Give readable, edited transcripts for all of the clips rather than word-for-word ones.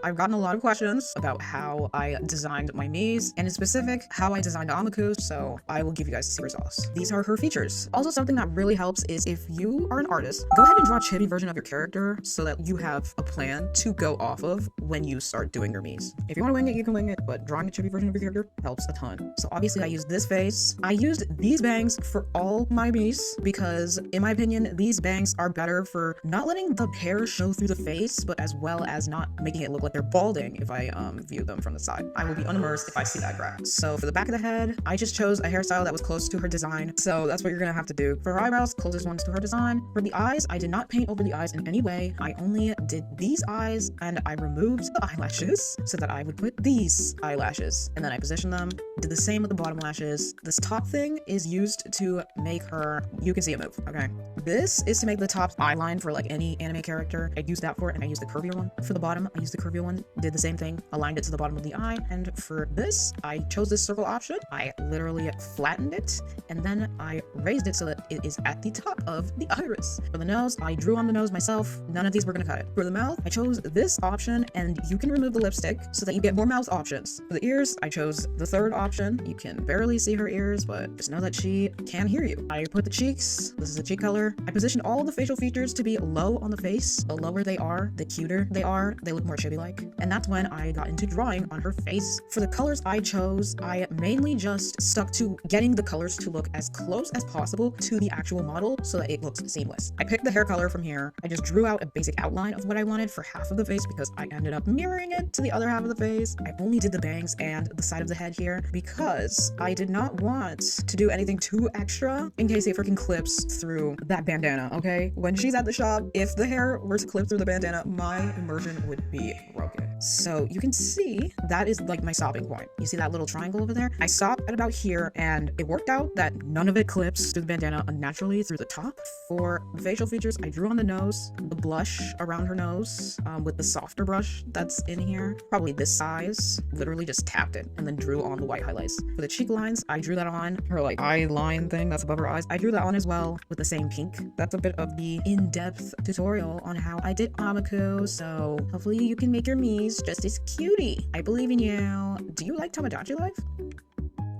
I've gotten a lot of questions about how I designed my Mies, and in specific, how I designed Amuku, so I will give you guys the secret sauce. These are her features. Also, something that really helps is if you are an artist, go ahead and draw a chibi version of your character so that you have a plan to go off of when you start doing your Mies. If you want to wing it, you can wing it, but drawing a chibi version of your character helps a ton. So obviously I used this face. I used these bangs for all my Mies because, in my opinion, these bangs are better for not letting the hair show through the face, but as well as not making it look like they're balding if I view them from the side. I will be unimmersed if I see that crack. So for the back of the head, I just chose a hairstyle that was close to her design. So that's what you're gonna have to do. For her eyebrows, closest ones to her design. For the eyes, I did not paint over the eyes in any way. I only did these eyes and I removed the eyelashes so that I would put these eyelashes. And then I positioned them, did the same with the bottom lashes. This top thing is used to make her, you can see it move, okay? This is to make the top eyeline for like any anime character. I used that for it, and I used the curvier one. For the bottom, I used the curvier one, did the same thing, aligned it to the bottom of the eye. And for this, I chose this circle option. I literally flattened it, and then I raised it so that it is at the top of the iris. For the nose, I drew on the nose myself. None of these were gonna cut it. For the mouth, I chose this option, and you can remove the lipstick so that you get more mouth options. For the ears, I chose the third option. You can barely see her ears, but just know that she can hear you. I put the cheeks. This is the cheek color. I positioned all of the facial features to be low on the face. The lower they are, the cuter they are. They look more chibi-like. And that's when I got into drawing on her face. For the colors I chose, I mainly just stuck to getting the colors to look as close as possible to the actual model so that it looks seamless. I picked the hair color from here. I just drew out a basic outline of what I wanted for half of the face because I ended up mirroring it to the other half of the face. I only did the bangs and the side of the head here because I did not want to do anything too extra in case it freaking clips through that bandana, okay? When she's at the shop, if the hair were to clip through the bandana, my immersion would be broken. So you can see that is like my stopping point. You see that little triangle over there? I stopped at about here, and it worked out that none of it clips through the bandana unnaturally through the top. For the facial features, I drew on the nose, the blush around her nose with the softer brush that's in here, probably this size, literally just tapped it and then drew on the white highlights. For the cheek lines, I drew that on her like eye line thing that's above her eyes. I drew that on as well with the same pink. That's a bit of the in-depth tutorial on how I did Amuku, so hopefully you can make your Mies just as cutie. I believe in you. Do you like Tamagotchi life?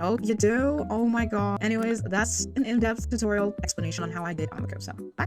Oh, you do? Oh my god. Anyways, that's an in-depth tutorial explanation on how I did Amuku, so bye.